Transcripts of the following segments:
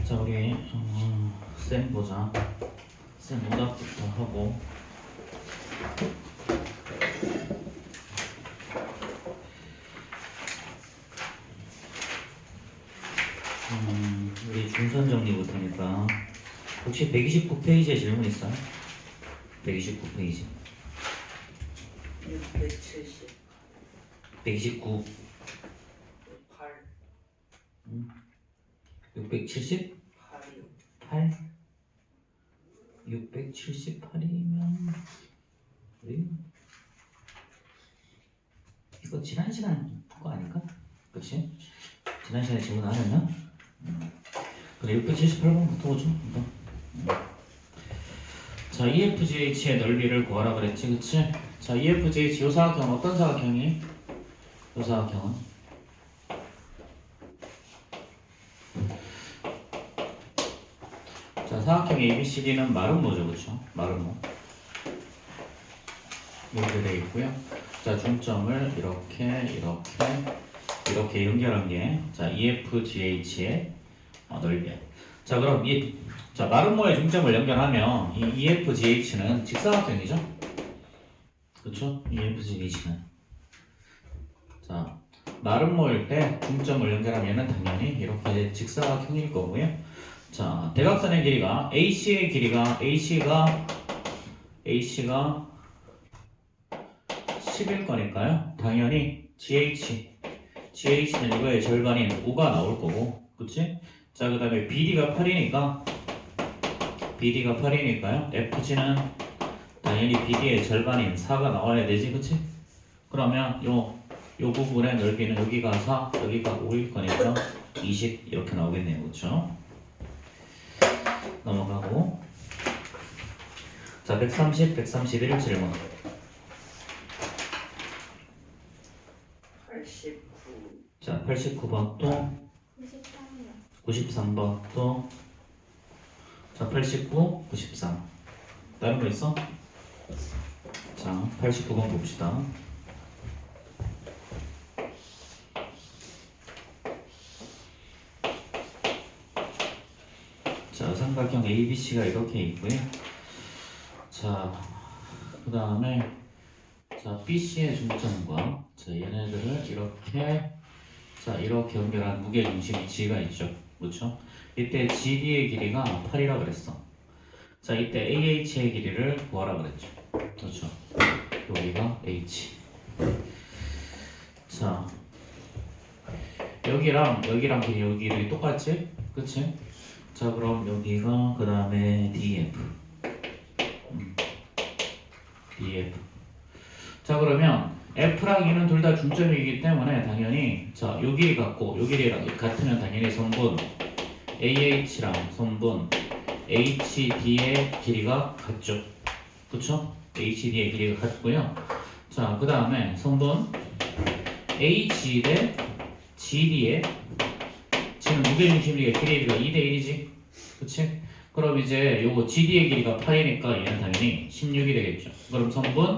자, 우리 쌤 보자. 쌤 오답부터 하고. 우리 중선 정리부터니까 혹시 129페이지에 질문 있어요? 129페이지. 670. 129. 8. 670? 8이요. 8? 678이면 우리 이거 지난 시간 거 아닐까? 그치? 지난 시간에 질문 안 했나? 그래 678번부터 보죠. 자, EFGH의 넓이를 구하라 그랬지, 그치? 자, EFGH 요 사각형 어떤 사각형이? 요 사각형은? 자, 사각형 ABCD는 마름모죠, 그쵸? 마름모. 이렇게 되어 있고요. 자, 중점을 이렇게 연결한 게, 자, EFGH의 넓이야. 자, 그럼 자, 마름모의 중점을 연결하면 이 EFGH는 직사각형이죠? 그쵸? EFGH는. 자, 마름모일 때 중점을 연결하면 얘는 당연히 이렇게 직사각형일 거고요. 자, 대각선의 길이가 AC의 길이가 AC가 10일 거니까요. 당연히 GH는 이거의 절반인 5가 나올 거고, 그치? 자, 그 다음에 BD가 8이니까요. FG는 당연히 BD의 절반인 4가 나와야 되지, 그치? 그러면 요 부분의 넓이는 여기가 4, 여기가 5일 거니까 20 이렇게 나오겠네요, 그쵸? 넘어가고. 자, 130, 131 질문. 89. 자, 89번 또 93이요. 93번 또. 자, 89, 93. 다른 거 있어? 자, 89번 봅시다. 자, 삼각형 ABC가 이렇게 있고요. 자, 그 다음에 자, BC의 중점과 자, 얘네들을 이렇게 연결한 무게중심이 G가 있죠. 그렇죠? 이때 GD의 길이가 8이라 그랬어. 자, 이때 AH의 길이를 구하라 그랬죠. 그렇죠? 여기가 H. 자, 여기랑 길이 똑같지? 그치? 자, 그럼 여기가 그 다음에 DF. DF. 자, 그러면 F랑 E는 둘 다 중점이기 때문에 당연히 자, 요 길이 같고 요 길이랑 같으면 당연히 선분 AH랑 선분 HD의 길이가 같죠. 그쵸? HD의 길이가 같고요. 자, 그 다음에 선분 AG 대 GD의 지금 무게중심의 길이가 2대 1이지. 그치? 그럼 이제 요거 GD의 길이가 8이니까 얘는 당연히 16이 되겠죠. 그럼 선분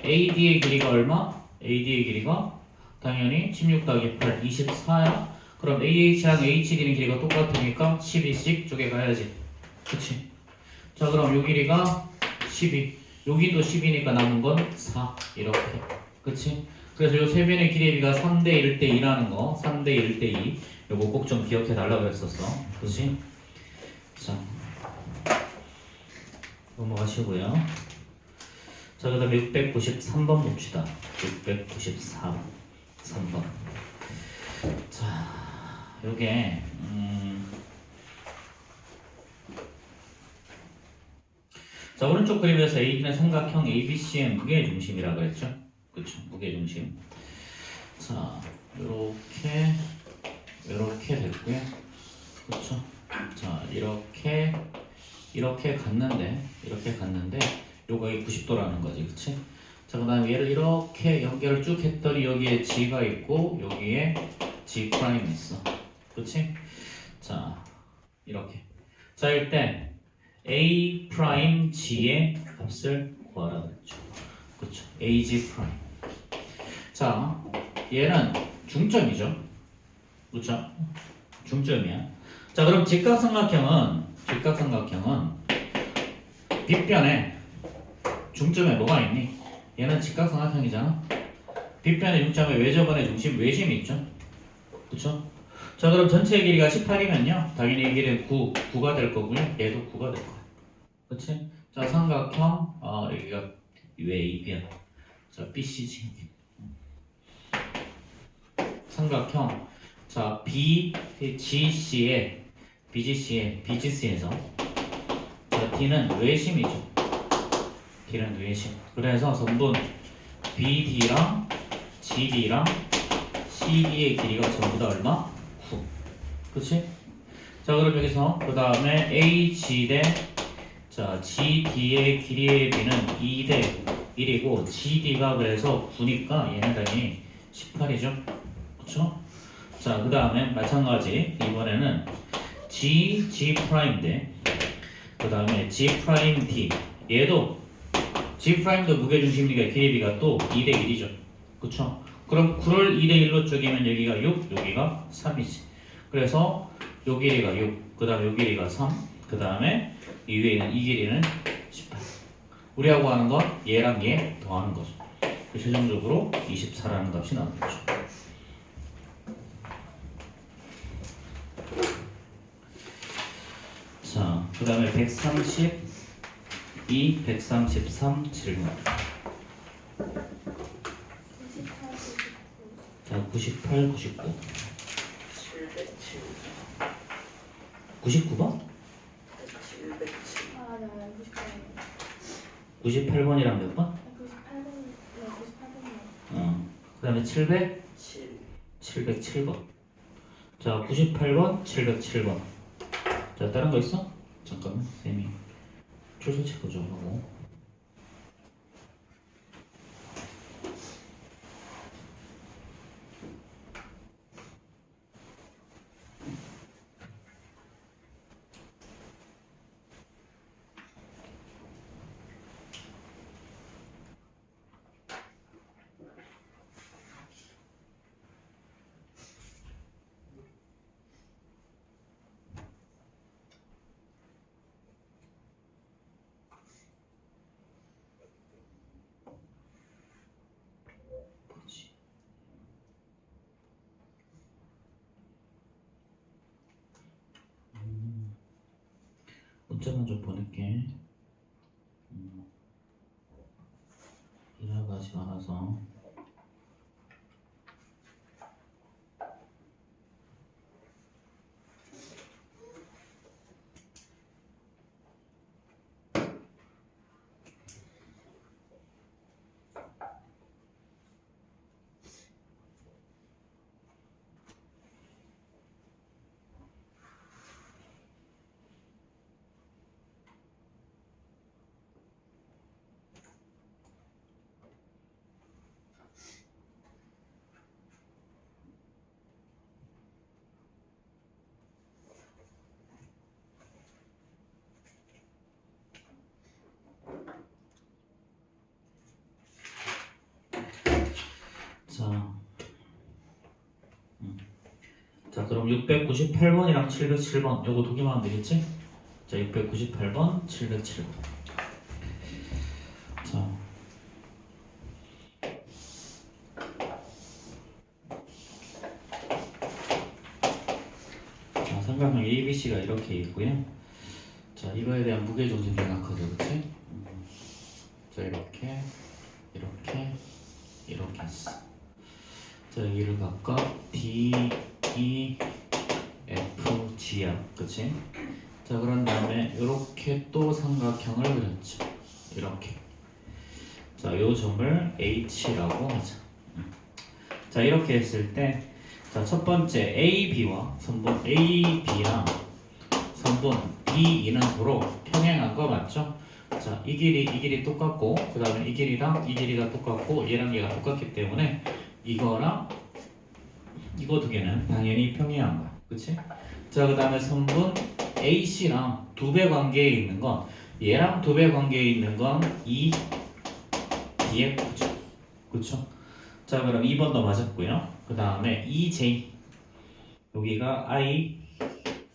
AD의 길이가 얼마? AD의 길이가 당연히 16 더하기 8, 24야. 그럼 AH랑 HD는 길이가 똑같으니까 12씩 쪼개가야지. 그치? 자, 그럼 요 길이가 12. 여기도 10이니까 남은 건 4. 이렇게. 그치? 그래서 요 세 변의 길이의 비가 3대 1대 2라는 거, 3대 1대 2. 요거 꼭 좀 기억해 달라고 했었어. 그치? 자, 넘어가시고요. 자, 그 다음에 693번 봅시다. 694번 3번. 자, 요게 자, 오른쪽 그림에서 AD는 삼각형 ABC의 무게중심이라고 그랬죠? 그쵸? 무게중심. 자, 요렇게 됐고요. 그쵸? 자, 이렇게 갔는데 요거 90도라는 거지, 그치? 자, 그 다음에 얘를 이렇게 연결을 쭉 했더니 여기에 G가 있고 여기에 G 프라임이 있어, 그치? 자, 이렇게. 자, 일단 A 프라임 G의 값을 구하라 그랬죠, 그쵸? AG 프라임. 자, 얘는 중점이죠. 그렇죠? 중점이야. 자, 그럼 직각삼각형은 빗변에 중점에 뭐가 있니? 얘는 직각삼각형이잖아. 빗변의 중점에 외접원의 중심 외심이 있죠. 그렇죠? 자, 그럼 전체 길이가 18이면요. 당연히 이 길이는 9가 될 거고요. 얘도 9가 될 거야. 그렇지? 자, 삼각형 여기가 왜 이변? 자, BCG. 삼각형. 자, BGC에서 자, D는 외심이죠. D는 외심. 그래서 선분 BD랑 GD랑 CD의 길이가 전부 다 얼마? 9. 그치? 자, 그럼 여기서 그 다음에 AG 대 자, GD의 길이의 B는 2 대 1이고 GD가 그래서 9니까 얘는 당연히 18이죠. 그쵸? 자, 그 다음에 마찬가지 이번에는 G 프라임인데 그 다음에 G 프라임 D 얘도 G 프라임도 무게중심이니까 길이비가 또 2대 1이죠. 그쵸? 그럼 9를 2대 1로 쪼개면 여기가 6, 여기가 3이지. 그래서 요 길이가 6, 그 다음에 요 길이가 3, 그 다음에 이 위에 있는 이 길이는 18. 우리하고 하는 건 얘랑 얘 더하는 거죠. 최종적으로 24라는 값이 나오겠죠. 자, 그 다음에 132, 133 질문. 98, 99. 자, 98, 99. 707 99번? 707 아, 네, 98. 98번이랑 몇 번? 98번, 네, 98번이요. 그 다음에 700, 7 707번. 자, 98번, 707번. 자, 다른 거 있어? 잠깐만, 쌤이 출석 체크 좀 하고. 뭐지? 문자만 좀 보낼게. 일하고 아직 안 와서. 자, 자, 그럼 698번이랑 707번 요거 두 개만 하면 되겠지? 자, 698번, 707번. 자, 자, 삼각형 ABC가 이렇게 있고요. 자, 이거에 대한 무게중심 생각하죠, 그치? 자, 이렇게 있어. 자, 여기를 각각 D, E, F, G야, 그치? 자, 그런 다음에 이렇게 또 삼각형을 그렸죠. 이렇게. 자, 요 점을 H라고 하자. 자, 이렇게 했을 때, 자, 첫 번째 AB와 선분 AB랑 선분 BE는 도로 평행한 거 맞죠? 자, 이 길이 똑같고, 그 다음에 이 길이랑 이 길이가 똑같고, 얘랑 얘가 똑같기 때문에 이거랑 이거 두 개는 당연히 평행한 거야. 그치? 자, 그 다음에 선분 AC랑 두 배 관계에 있는 건 얘랑 두 배 관계에 있는 건 이 BF죠. 그쵸? 자, 그럼 2번도 맞았고요. 그 다음에 EJ 여기가 I,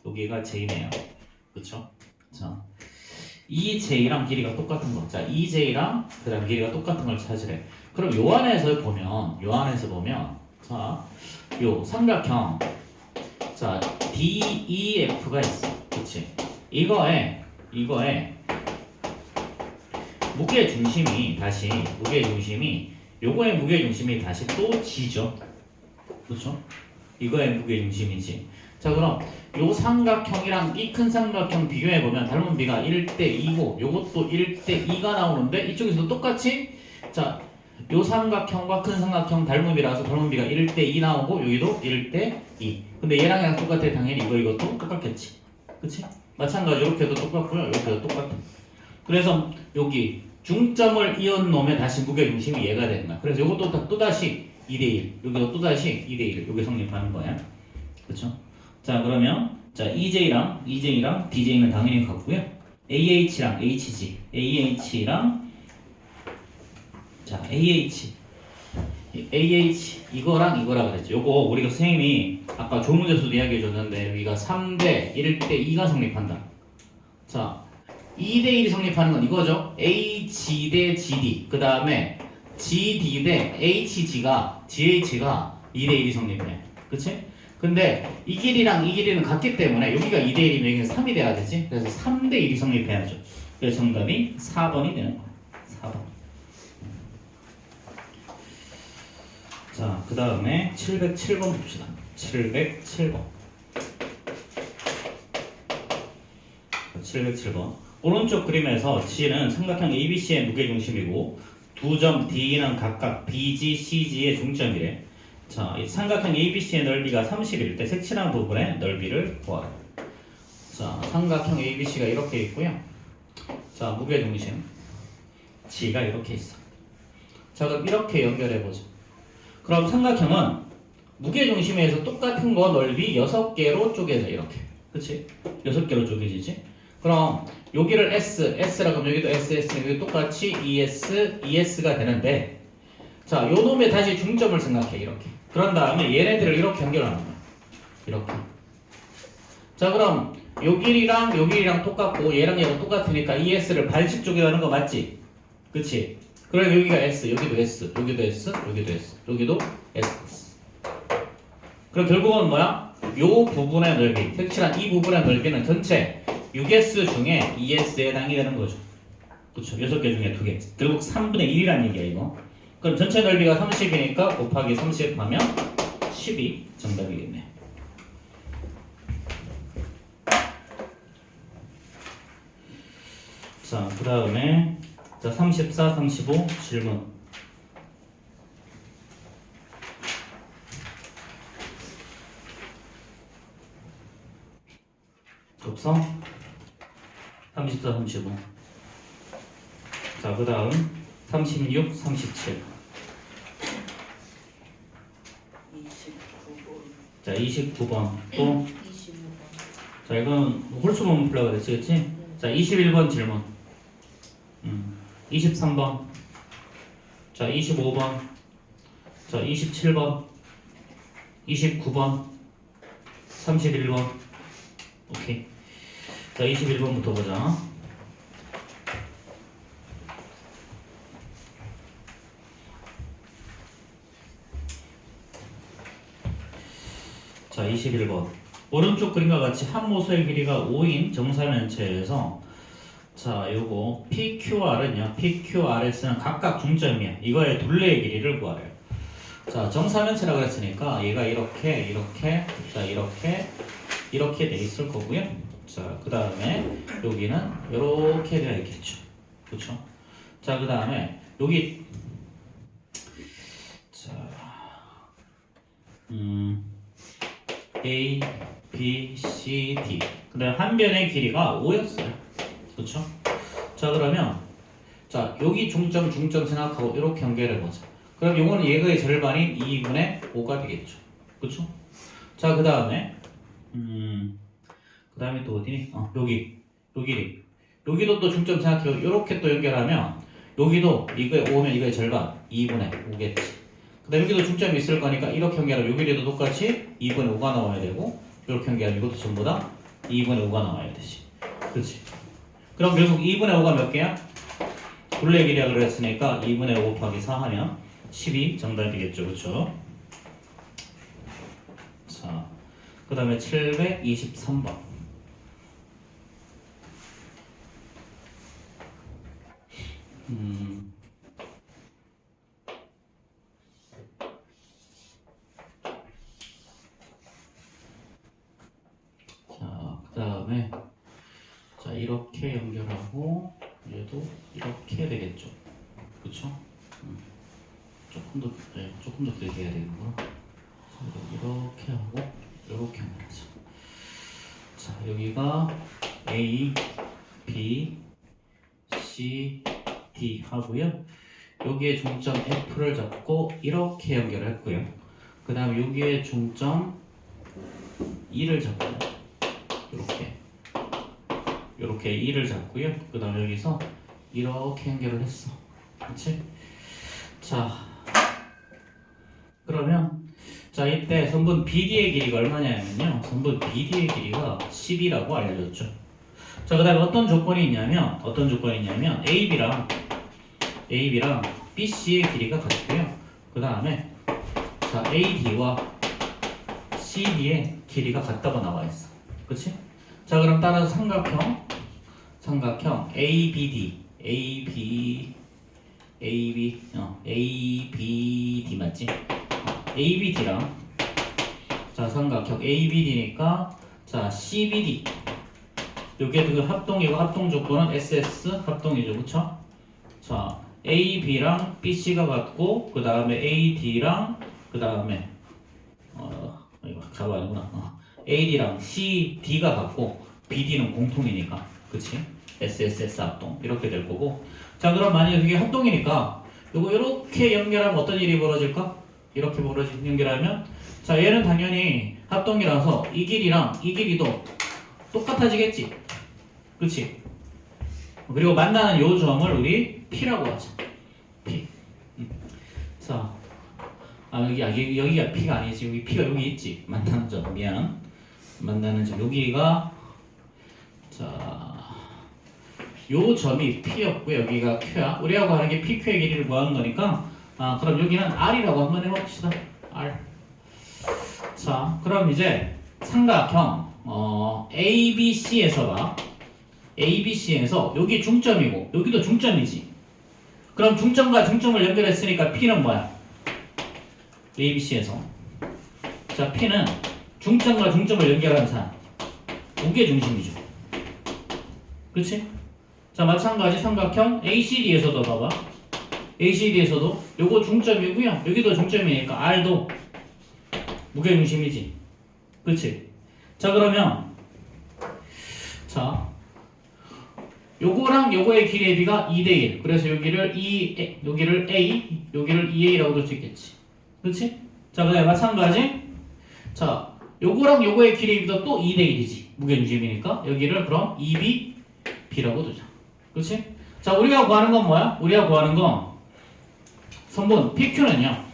여기가 J네요. 그쵸? 자, EJ랑 길이가 똑같은 거. 자, EJ랑 그 다음 길이가 똑같은 걸 찾으래. 그럼 요 안에서 보면, 자, 요 삼각형, 자, DEF가 있어. 그치? 이거에, 요거의 무게중심이 다시 또 G죠. 그쵸? 이거의 무게중심이지. 자, 그럼 요 삼각형이랑 이 큰 삼각형 비교해보면 닮은 비가 1대2고 요것도 1대2가 나오는데 이쪽에서도 똑같이 자, 요 삼각형과 큰 삼각형 닮은 비라서 닮은 비가 1대2 나오고 여기도 1대2. 근데 얘랑 얘랑 똑같아. 당연히 이것도 똑같겠지. 그치? 마찬가지로 이렇게도 똑같고요. 이렇게도 똑같아. 그래서 여기 중점을 이은 놈의 다시 무게중심이 얘가 되는 거야. 그래서 이것도 또다시 2대1. 여기도 또다시 2대1. 여기 성립하는 거야. 그쵸? 자, 그러면 자 EJ랑 DJ는 당연히 같고요. AH랑 AH랑 자 AH 이거랑 이거라 그랬죠. 요거 우리가 선생님이 아까 조문에서도 이야기해 줬는데 여기가 3대 1대2가 성립한다. 자 2대1이 성립하는 건 이거죠. H 대 GD 그 다음에 GD 대 GH가 2대1이 성립해. 그치? 근데 이 길이는 같기 때문에 여기가 2대1이면 여기는 3이 돼야 되지. 그래서 3대1이 성립해야죠. 그래서 정답이 4번이 되는 거야. 4번. 자, 그 다음에 707번 봅시다. 707번. 707번. 오른쪽 그림에서 G는 삼각형 ABC의 무게중심이고 두 점 D는 각각 BG, CG의 중점이래. 자, 이 삼각형 ABC의 넓이가 30일 때 색칠한 부분의 넓이를 구하래. 자, 삼각형 ABC가 이렇게 있고요. 자, 무게중심 G가 이렇게 있어. 자, 그럼 이렇게 연결해보자. 그럼 삼각형은 무게중심에서 똑같은 거 넓이 6개로 쪼개져 이렇게. 그치? 6개로 쪼개지지? 그럼 여기를 S라고 하면 여기도 S, 여기 똑같이 ES가 되는데 자, 요 놈의 다시 중점을 생각해 이렇게. 그런 다음에 얘네들을 이렇게 연결하는 거야. 이렇게. 자, 그럼 요 길이랑 똑같고 얘랑 얘가 똑같으니까 ES를 반씩 쪼개가는 거 맞지? 그치? 그럼 여기가 S, 여기도 S, 여기도 S, 여기도 S, 여기도 S. 그럼 결국은 뭐야? 요 부분의 넓이, 색칠한 이 부분의 넓이는 전체 6S 중에 ES에 해당이 되는 거죠. 그쵸? 6개 중에 2개. 결국 3분의 1이라는 얘기야 이거. 그럼 전체 넓이가 30이니까 곱하기 30 하면 12 정답이겠네. 자, 그 다음에 자 34, 35 질문. 없어? 34, 35. 자, 그 다음 36, 37. 29번. 자, 29번 또. 25번. 자, 이건 홀수만 풀라고 그랬지? 자, 21번 질문. 23번. 자, 25번. 자, 27번. 29번. 31번. 오케이. 자, 21번부터 보자. 자, 21번. 오른쪽 그림과 같이 한 모서의 길이가 5인 정사면체에서 자, 요거 PQR은요. PQRS는 각각 중점이야. 이거의 둘레의 길이를 구하래요. 자, 정사면체라고 했으니까 얘가 이렇게 자, 이렇게 돼 있을 거고요. 자, 그 다음에 여기는 이렇게 되어 있겠죠. 그렇죠? 자, 그 다음에 여기 자, A, B, C, D. 그 다음 한 변의 길이가 5였어요. 그렇죠? 자, 그러면 자, 여기 중점 생각하고 이렇게 연결해보자. 그럼 요거는 얘의 절반인 2분의 5가 되겠죠. 그렇죠? 자, 그 다음에 그 다음에 또 어디니? 여기 여기도 또 중점 생각해요. 이렇게 또 연결하면 여기도 이거에 5면 이거의 절반 2분의 5겠지. 그다음 여기도 중점이 있을 거니까 이렇게 연결하면 요 길이도 똑같이 2분의 5가 나와야 되고 이렇게 연결하면 이것도 전부 다 2분의 5가 나와야 되지. 그렇지? 그럼 결국 2분의 5가 몇 개야? 둘레 길이라 그랬으니까 2분의 5 곱하기 4 하면 12 정답이겠죠. 그렇죠? 자, 그 다음에 723번. 자, 그 다음에 자 이렇게 연결하고 얘도 이렇게 되겠죠. 그쵸? 조금 더 조금 더 길게 해야 되는구나. 이렇게 하고 이렇게 연결하자. 자 여기가 A, B, C, D 하고요. 여기에 중점 F를 잡고 이렇게 연결했고요. 그 다음에 여기에 중점 E를 잡고요. 이렇게 E를 잡고요. 그 다음에 여기서 이렇게 연결을 했어. 그렇지? 자, 그러면 자 이때 선분 BD의 길이가 얼마냐면요. 선분 BD의 길이가 10이라고 알려줬죠. 자, 그 다음에 어떤 조건이 있냐면 AB랑 BC의 길이가 같고요. 그 다음에 자 AD와 CD의 길이가 같다고 나와 있어. 그렇지? 자, 그럼 따라서 삼각형 ABD 맞지? ABD랑 자 삼각형 ABD니까 자 CBD 요게 그 합동이고 합동 조건은 SS 합동이죠. 그쵸? 자 AB랑 BC가 같고 그 다음에 AD랑 그 다음에 이거 가로 아니구나. AD랑 CD가 같고 BD는 공통이니까 그치? SSS 합동 이렇게 될 거고. 자 그럼 만약에 그게 합동이니까 요거 이렇게 연결하면 어떤 일이 벌어질까? 이렇게 연결하면 자 얘는 당연히 합동이라서 이 길이랑 이 길이도 똑같아지겠지. 그치? 그리고 만나는 요 점을 우리 P라고 하자. P. 자 여기가 P가 아니지. 여기 P가 여기 있지. 만나는 점. 미안. 만나는 점. 여기가 자 요 점이 P였고 여기가 Q야. 우리하고 하는 게 PQ의 길이를 구하는 거니까 그럼 여기는 R이라고 한번 해봅시다. R. 자 그럼 이제 삼각형 ABC에서 여기 중점이고 여기도 중점이지. 그럼 중점과 중점을 연결했으니까 P는 뭐야? ABC에서 자 P는 중점과 중점을 연결하는 산 무게중심이죠. 그렇지? 자 마찬가지 삼각형 ACD에서도 봐봐. ACD에서도 요거 중점이고요. 여기도 중점이니까 R도 무게중심이지. 그렇지? 자 그러면 자 요거랑 요거의 길이의 비가 2대1. 그래서 여기를 A, 여기를 2A라고 볼 수 있겠지. 그렇지? 자 그다음에 마찬가지 자 요거랑 요거의 길이의 비도 또 2대1이지. 무게중심이니까 여기를 그럼 2B, B라고 두자. 그렇지? 자 우리가 구하는 건 뭐야? 우리가 구하는 건 선분 PQ는요.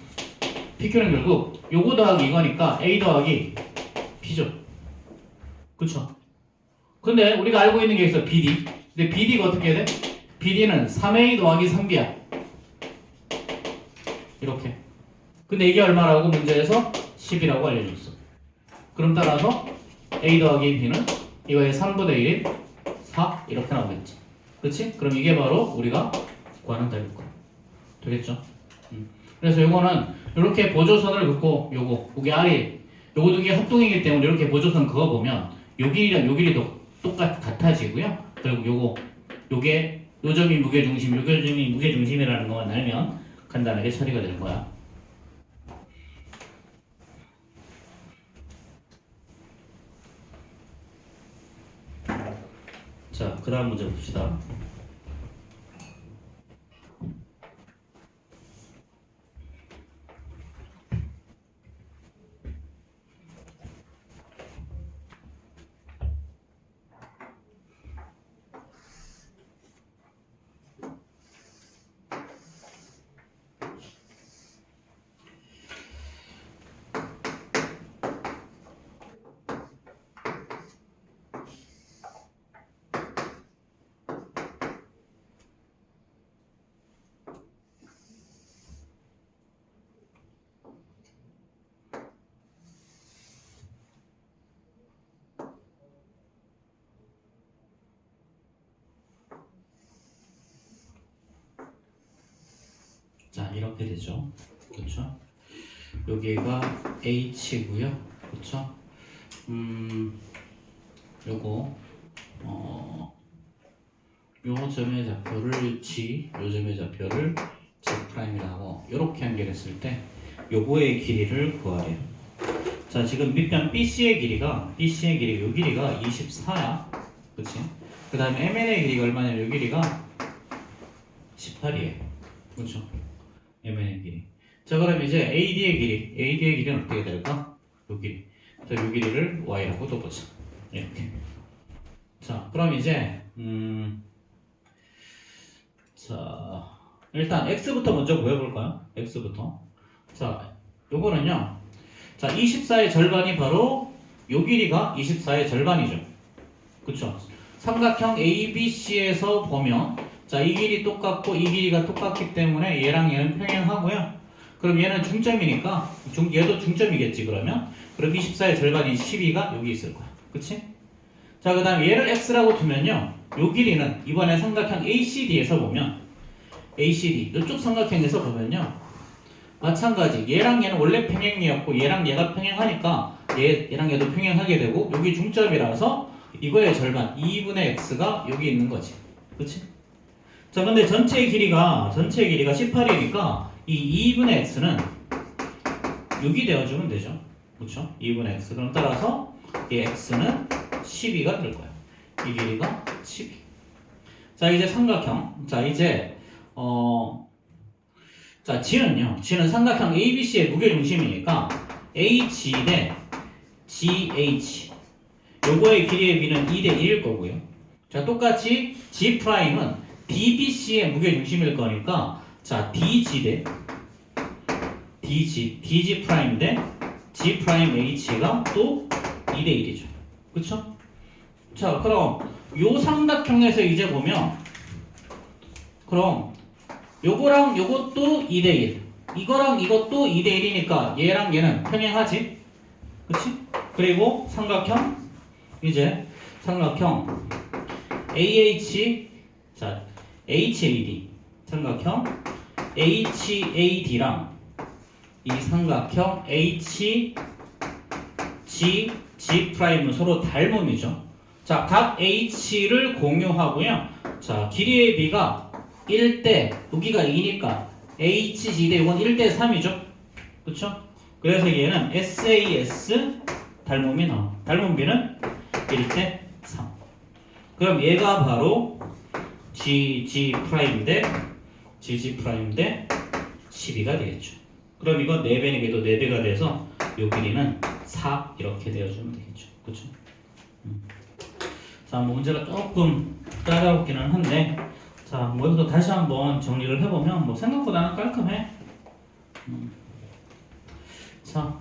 PQ는 결국 요거 더하기 이거니까 A 더하기 B죠. 그쵸? 근데 우리가 알고 있는 게 있어. BD. 근데 BD가 어떻게 돼? BD는 3A 더하기 3B야. 이렇게. 근데 이게 얼마라고 문제에서 10이라고 알려줬어. 그럼 따라서 A 더하기 B는 이거의 3분의 1인 4 이렇게 나오겠지. 그렇지? 그럼 이게 바로 우리가 구하는 답일 거야. 되겠죠? 그래서 요거는 이렇게 보조선을 긋고 요게 R이 요거 두 개 합동이기 때문에 이렇게 보조선 그거 보면 요 길이랑 요 길이도 같아지고요. 그리고 요게 요 점이 무게중심, 요 점이 무게중심이라는 것만 알면 간단하게 처리가 될 거야. 자, 그 다음 문제 봅시다. 자, 이렇게 되죠. 그렇죠? 여기가 H고요. 그렇죠? 요거 요 점의 좌표를 G, 요 점의 좌표를 G'이라고 이렇게 연결했을 때 요거의 길이를 구하래요. 자, 지금 밑변 BC의 길이가 요 길이가 24야. 그치? 그 다음에 MN의 길이가 얼마냐면 요 길이가 18이에요. 그렇죠? MN의 길이. 자, 그럼 이제 AD의 길이는 어떻게 될까? 요 길이. 자, 요 길이를 Y라고 둬보자. 이렇게. 자, 그럼 이제 자, 일단 X부터 먼저 구해볼까요? X부터. 자, 요거는요. 자, 24의 절반이 바로 요 길이가 24의 절반이죠. 그쵸? 삼각형 ABC에서 보면 자, 이 길이 똑같고 이 길이가 똑같기 때문에 얘랑 얘는 평행하고요. 그럼 얘는 중점이니까 얘도 중점이겠지 그러면. 그럼 24의 절반인 12가 여기 있을 거야. 그치? 자, 그 다음 얘를 X라고 두면요. 요 길이는 이번에 삼각형 ACD에서 보면 ACD 이쪽 삼각형에서 보면요. 마찬가지 얘랑 얘는 원래 평행이었고 얘랑 얘가 평행하니까 얘랑 얘도 평행하게 되고 여기 중점이라서 이거의 절반 2분의 X가 여기 있는 거지. 그치? 자, 근데 전체 길이가 18이니까 이 2분의 X는 6이 되어주면 되죠. 그쵸? 2분의 X. 그럼 따라서 이 X는 12가 될 거야. 이 길이가 12. 자, 이제 삼각형. 자, 이제 자, G는 삼각형 ABC의 무게중심이니까 H 대 GH. 요거의 길이의 비는 2대 1일 거고요. 자, 똑같이 G'은 DBC의 무게중심일 거니까 자, DG 대 DG' 대 G'H가 또 2대 1이죠. 그쵸? 자, 그럼 요 삼각형에서 이제 보면 그럼 요거랑 요것도 2대1 이거랑 이것도 2대1이니까 얘랑 얘는 평행하지? 그치? 그리고 삼각형 이제 삼각형 AH 자 HAD 삼각형 HAD랑 이 삼각형 HGG'은 서로 닮음이죠. 자, 각 H를 공유하고요. 자, 길이의 비가 1대 여기가 2니까 HG 대 이건 1대 3이죠. 그쵸? 그래서 얘는 SAS 닮음이 나와. 닮음비는 1대 3. 그럼 얘가 바로 GG' 대 GG' 대 12가 되겠죠. 그럼 이건 4배니까 4배가 돼서 요 길이는 4 이렇게 되어주면 되겠죠. 그쵸? 자, 뭐 문제가 조금 까다롭기는 한데 자, 뭐 여기서 다시 한번 정리를 해보면 뭐 생각보다는 깔끔해. 자,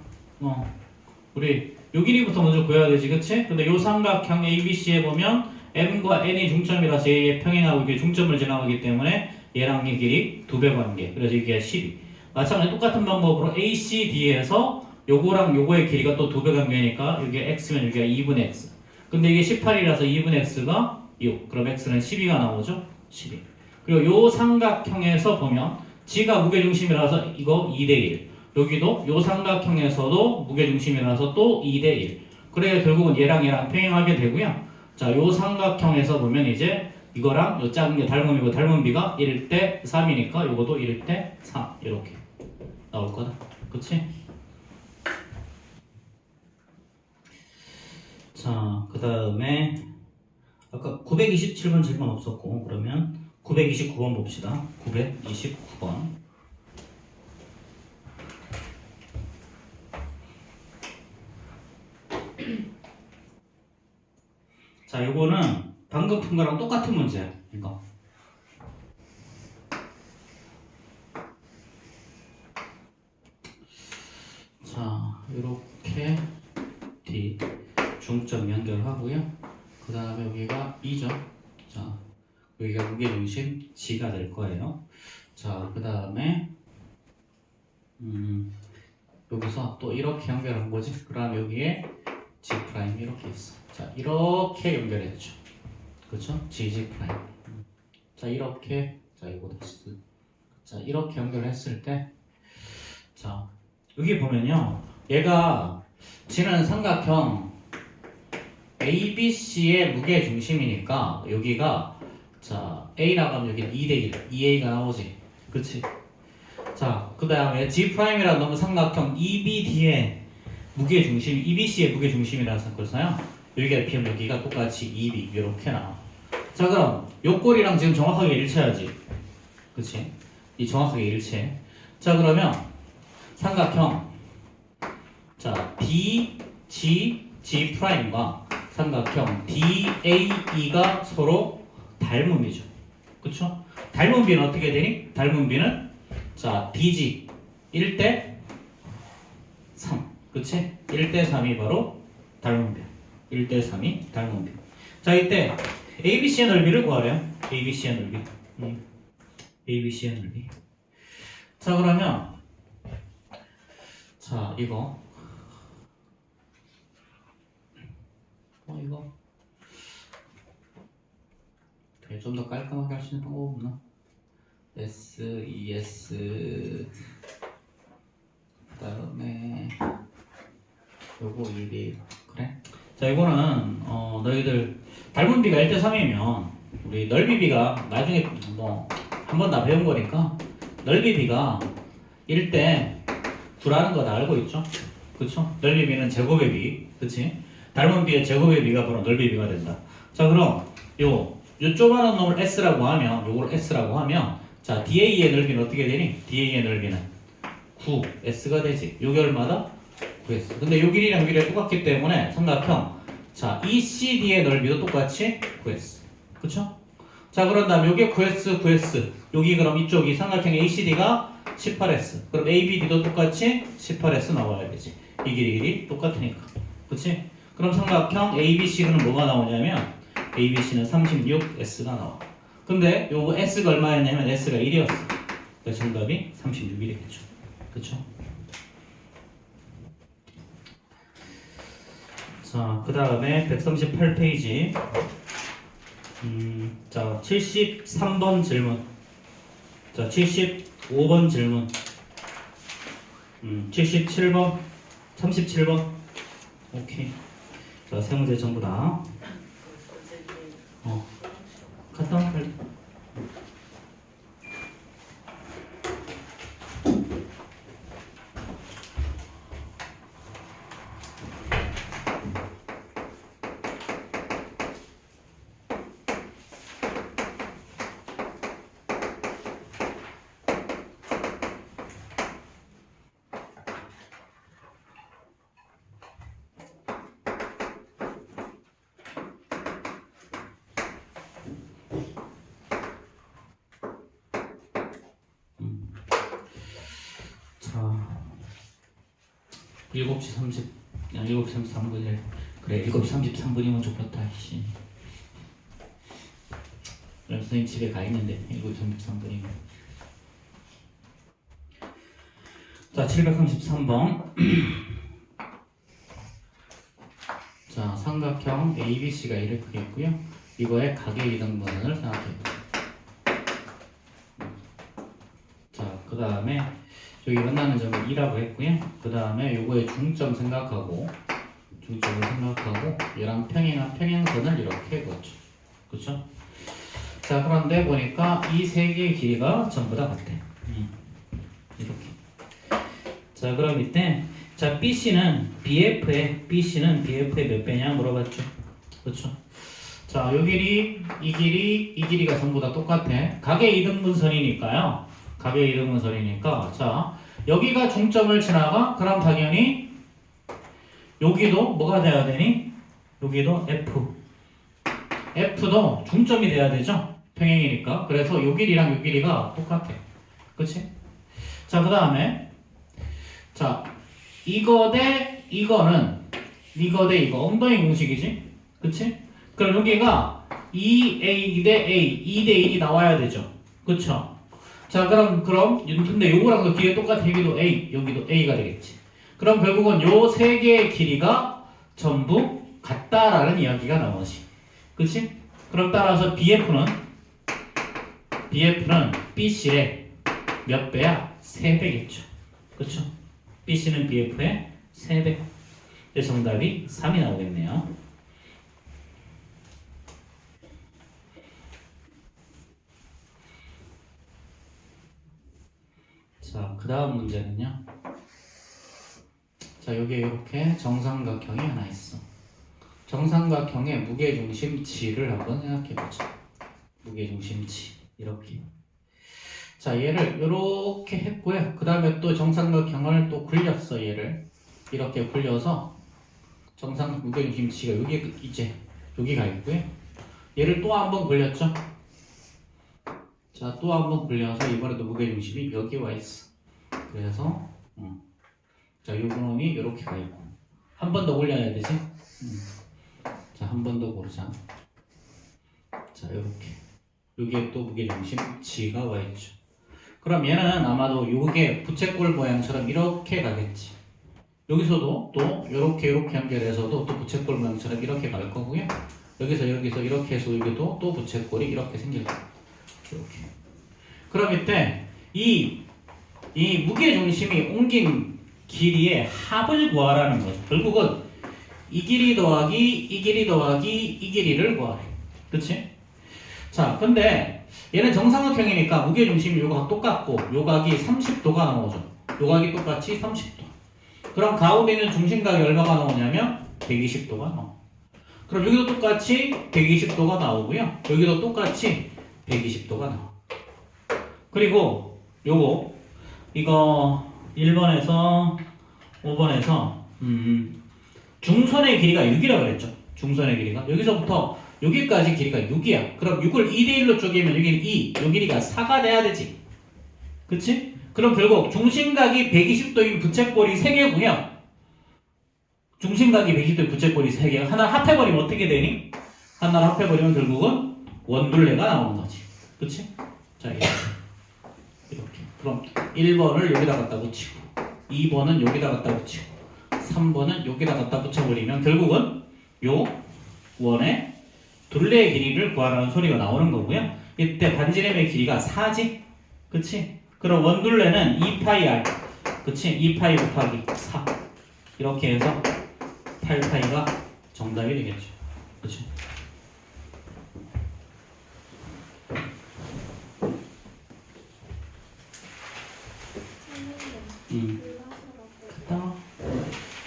우리 요 길이부터 먼저 구해야 되지, 그치? 근데 요 삼각형 ABC에 보면 M과 N이 중점이라서 얘에 평행하고 이게 중점을 지나가기 때문에 얘랑 이 길이 2배 관계. 그래서 이게 12. 마찬가지 똑같은 방법으로 ACD에서 요거랑 요거의 길이가 또 2배 관계니까 이게 X면 여기가 2분의 X. 근데 이게 18이라서 2분의 X가 6. 그럼 X는 12가 나오죠? 12. 그리고 요 삼각형에서 보면 G가 무게중심이라서 이거 2대1. 여기도 요 삼각형에서도 무게중심이라서 또 2대1. 그래야 결국은 얘랑 평행하게 되고요. 자, 요 삼각형에서 보면 이제 이거랑 요 작은 게 닮음이고 닮음비가 1대 3이니까 요것도 1대 3 이렇게 나올 거다. 그치? 자, 그 다음에 아까 927번 질문 없었고 그러면 929번 봅시다. 929번. 자, 요거는 방금 푼 거랑 똑같은 문제야. 이거. 자, 이렇게 D 중점 연결하고요. 그 다음에 여기가 2죠. 자, 여기가 무게중심 G가 될 거예요. 자, 그 다음에 여기서 또 이렇게 연결한 거지. 그 다음 여기에 G' 이렇게 있어. 자, 이렇게 연결했죠. 그쵸? GG'. 자, 이렇게. 자, 이거 다시 자, 이렇게 연결했을 때, 자, 여기 보면요. 얘가 지는 삼각형 ABC의 무게 중심이니까 여기가 자, A 나가면 여기 2대1, 2A가 나오지. 그치? 자, 그 다음에 G'이라는 놈은 삼각형 EBD의 무게 중심, EBC의 무게 중심이라서 그래서요. 여기가 B면 여기가 똑같이 EB 이렇게 나와. 자, 그럼 요 꼴이랑 지금 정확하게 일치하지. 그치? 이 정확하게 일치해. 자, 그러면 삼각형 자, G'과 삼각형 DAE가 서로 닮은 비죠. 그쵸? 닮은 비는 어떻게 되니? 닮은 비는 자, BG 1대 3. 그치? 1대 3이 바로 닮은 비. 1대 3이 닮은 비. 자, 이때 ABC의 넓이를 구하래요. ABC의 넓이. ABC의 넓이. 자, 그러면 자, 이거 이거 좀 더 깔끔하게 할 수 있는 방법 없나? S, ES 그 다음에 요거 1B 그래? 자, 이거는 너희들 닮은 비가 1대 3이면 우리 넓이 비가 나중에 뭐 한 번 다 배운 거니까 넓이 비가 1대 9라는 거 다 알고 있죠? 그쵸? 넓이 비는 제곱의 비, 그치? 닮은 비의 제곱의 비가 바로 넓이 비가 된다. 자, 그럼 요 조그마한 놈을 S라고 하면 요걸 S라고 하면 자, DA의 넓이는 어떻게 되니? DA의 넓이는 9S가 되지. 요게 얼마다? 9S. 근데 요 길이랑 요 길이가 똑같기 때문에 삼각형 자, ECD의 넓이도 똑같이 9S. 그쵸? 자, 그런 다음에 요게 9S, 9S. 여기 그럼 이쪽이 삼각형 ACD가 18S. 그럼 ABD도 똑같이 18S 나와야 되지. 이 길이 똑같으니까. 그치? 그럼 삼각형 ABC는 뭐가 나오냐면 ABC는 36S가 나와. 근데 요거 S가 얼마였냐면 S가 1이었어. 그래서 정답이 36이 되겠죠. 그쵸? 자, 그 다음에 138페이지. 자, 73번 질문. 자, 75번 질문. 77번, 37번. 오케이. 자, 세 문제 전부 다. 선생님 갔다 와, 빨리. 자, 7시 30, 7시 33분이래. 그래, 7시 33분이면 좋겠다, 씨. 그럼 선생님 집에 가 있는데, 7시 33분이면. 자, 733번. 자, 삼각형 ABC가 이렇게 있고요. 이거의 가계 이등분을 생각해볼게요. 자, 그 다음에 여기 만나는 점을 2라고 했고요. 그 다음에 요거의 중점 생각하고 중점을 생각하고 얘랑 평행한 평행선을 이렇게 그었죠. 그쵸? 자, 그런데 보니까 이 세 개의 길이가 전부 다 같아. 이렇게. 자, 그럼 이때 자, BC는 BF의 몇 배냐 물어봤죠. 그쵸? 자, 요 길이, 이 길이, 이 길이가 전부 다 똑같아. 가계 이등분선이니까요. 가계 이등분선이니까 자, 여기가 중점을 지나가? 그럼 당연히 여기도 뭐가 돼야 되니? 여기도 F. F도 중점이 돼야 되죠? 평행이니까. 그래서 요 길이랑 요 길이가 똑같아. 그치? 자, 그 다음에 자, 이거 대 이거는 이거 대 이거 엉덩이 공식이지? 그치? 그럼 여기가 2A 대 A, 2대 1이 나와야 되죠? 그쵸? 자, 그럼 근데 요거랑 길이 똑같아. 여기도 A, 여기도 A가 되겠지. 그럼 결국은 요 세 개의 길이가 전부 같다라는 이야기가 나오지. 그치? 그럼 따라서 BF는 BC의 몇 배야? 3배겠죠. 그쵸? BC는 BF의 3배. 그래서 정답이 3이 나오겠네요. 자, 그 다음 문제는요. 자, 여기에 이렇게 정삼각형이 하나 있어. 정삼각형의 무게중심치를 한번 생각해보자. 무게중심치 이렇게. 자, 얘를 이렇게 했고요. 그 다음에 또 정삼각형을 또 굴렸어. 얘를 이렇게 굴려서 정삼각 무게중심치가 여기 이제 여기가 있고요. 얘를 또 한 번 굴렸죠. 자, 또 한 번 굴려서 이번에도 무게중심이 여기 와 있어. 그래서 자, 요 그놈이 이렇게 가 있고 한 번 더 굴려야 되지. 자, 한 번 더 고르자. 자, 이렇게 여기에 또 무게중심 G가 와 있죠. 그럼 얘는 아마도 요게 부채꼴 모양처럼 이렇게 가겠지. 여기서도 또 이렇게 연결해서도 또 부채꼴 모양처럼 이렇게 갈 거고요. 여기서 이렇게 해서 여기도 또 부채꼴이 이렇게 생길 거예요. 이렇게. 그럼 이때 이 무게중심이 옮긴 길이의 합을 구하라는 거죠. 결국은 이 길이 더하기 이 길이 더하기 이 길이를 구하래. 그치? 자, 근데 얘는 정삼각형이니까 무게중심이 요 각 똑같고 요 각이 30도가 나오죠. 요 각이 똑같이 30도. 그럼 가운데 있는 중심각이 얼마가 나오냐면 120도가 나와. 그럼 여기도 똑같이 120도가 나오고요. 여기도 똑같이 120도가 나와. 그리고 요거 이거 1번에서 5번에서 중선의 길이가 6이라고 그랬죠. 중선의 길이가 여기서부터 여기까지 길이가 6이야. 그럼 6을 2대1로 쪼개면 여기는 2, 요 길이가 4가 돼야 되지. 그치? 그럼 결국 중심각이 120도인 부채꼴이 3개고요. 중심각이 120도인 부채꼴이 3개야. 하나를 합해버리면 어떻게 되니? 하나를 합해버리면 결국은 원둘레가 나오는 거지. 그치? 자, 이렇게. 그럼 1번을 여기다 갖다 붙이고 2번은 여기다 갖다 붙이고 3번은 여기다 갖다 붙여버리면 결국은 요 원의 둘레의 길이를 구하라는 소리가 나오는 거고요. 이때 반지름의 길이가 4지? 그치? 그럼 원둘레는 2파이 r 그치? 2파이 곱하기 4 이렇게 해서 8파이가 정답이 되겠죠. 그치?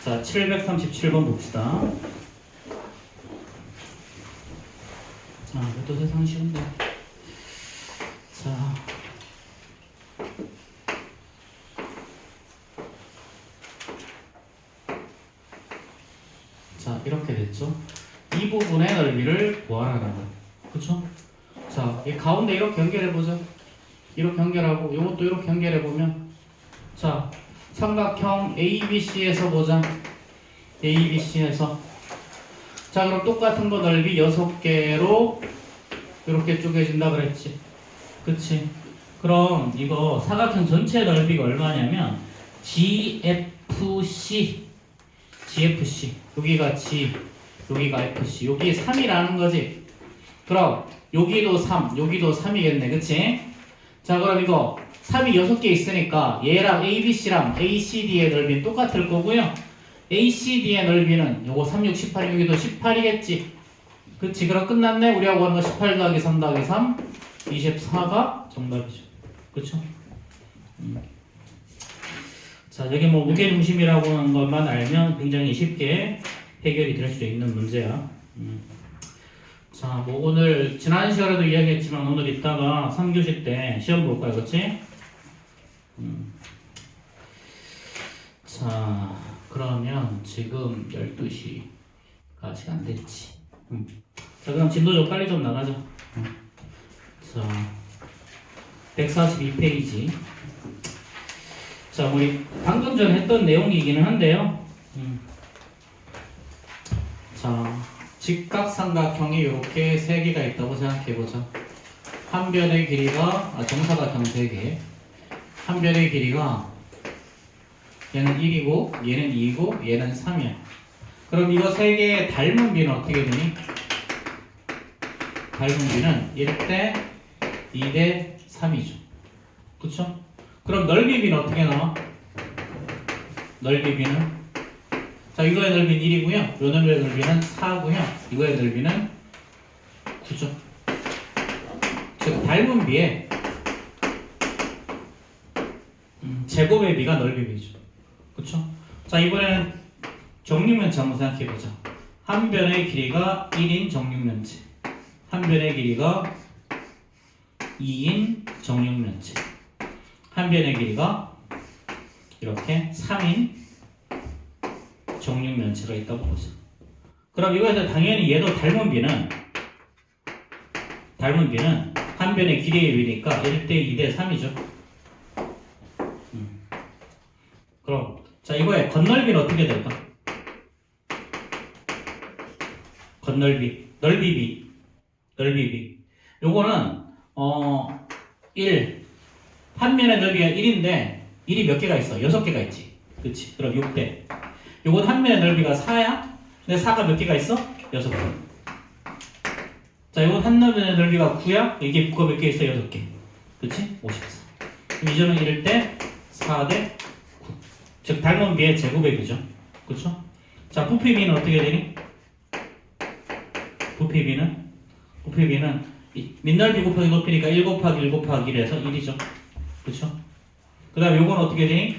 자, 737번 봅시다. 자, 이것도 세상 쉬운데. 자, 이렇게 됐죠. 이 부분의 넓이를 구하라는 거. 그쵸? 자, 이 가운데 이렇게 연결해보죠. 이렇게 연결하고, 이것도 이렇게 연결해보면, 자, 삼각형 ABC에서 보자. ABC에서. 자, 그럼 똑같은 거 넓이 6개로 이렇게 쪼개진다 그랬지. 그치? 그럼 이거 사각형 전체 넓이가 얼마냐면 GFC. 여기가 G, 여기가 FC. 여기 3이라는 거지. 그럼 여기도 3, 여기도 3이겠네. 그치? 자, 그럼 이거 3이 6개 있으니까 얘랑 ABC랑 ACD의 넓이는 똑같을 거고요. ACD의 넓이는 요거 3, 6, 18, 여기도 18이겠지. 그치? 그럼 끝났네. 우리하고 하는 거 18 더하기 3 더하기 3, 24가 정답이죠. 그쵸? 자, 여기 뭐 무게중심이라고 하는 것만 알면 굉장히 쉽게 해결이 될 수 있는 문제야. 자, 뭐 오늘 지난 시간에도 이야기했지만 오늘 이따가 3교시 때 시험 볼 거야. 그치? 자, 그러면 지금 12시 아직 안 됐지. 자, 그럼 진도 좀 빨리 좀 나가자. 자, 142페이지. 자, 우리 방금 전에 했던 내용이기는 한데요. 자, 직각삼각형이 이렇게 3개가 있다고 생각해보자. 한 변의 길이가, 정사각형 3개. 한 변의 길이가 얘는 1이고, 얘는 2이고, 얘는 3이야. 그럼 이거 3개의 닮은 비는 어떻게 되니? 닮은 비는 1대 2대 3이죠. 그쵸? 그럼 넓이 b는 어떻게 나와? 넓이 b는 자 이거의 넓이는 1이고요. 요 넓이의 넓이는 4고요. 이거의 넓이는 9죠. 즉 닮은 비의 제곱의 비가 넓이 비죠. 그쵸? 자 이번에는 정육면체 한번 생각해보자. 한 변의 길이가 1인 정육면체, 한 변의 길이가 2인 정육면체, 한 변의 길이가 이렇게 3인 정육면체가 있다고 보자. 그럼 이거에서 당연히 얘도 닮은 비는 한 변의 길이의 비니까 1대 2대 3이죠. 그럼 자 이거의 건널비는 어떻게 될까? 건널비, 넓이비, 넓이비. 요거는 1 한 면의 넓이가 1인데 1이 몇 개가 있어? 6개가 있지. 그치? 그럼 6대. 요건 한 면의 넓이가 4야? 근데 4가 몇 개가 있어? 6개. 자, 요건 한 면의 넓이가 9야? 이게 9가 몇 개 있어? 6개. 그치? 54. 그럼 이 점은 1대 4대 9. 즉 닮은 비의 제곱의 비죠. 그쵸? 자, 부피비는 어떻게 되니? 부피비는 민넓이 곱하기 높이니까 1 곱하기 1 곱하기 1에서 1이죠. 그쵸? 그 다음에 요건 어떻게 되니?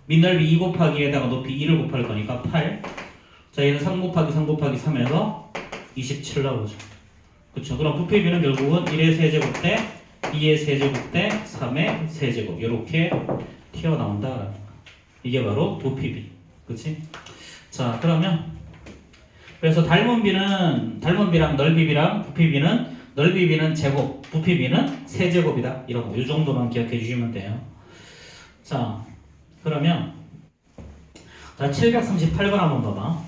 민넓이 2 곱하기 2에다가 높이 2를 곱할 거니까 8. 자, 얘는 3 곱하기 3 곱하기 3에서 27 나오죠. 그쵸? 그럼 부피비는 결국은 1의 세제곱 대 2의 세제곱 대 3의 세제곱 이렇게 튀어나온다. 이게 바로 부피비. 그치? 자, 그러면 그래서 닮은 비랑 넓이비랑 부피비는 넓이비는 제곱, 부피비는 세제곱이다. 이런 거. 이 정도만 기억해 주시면 돼요. 자, 그러면 자 738번 한번 봐봐.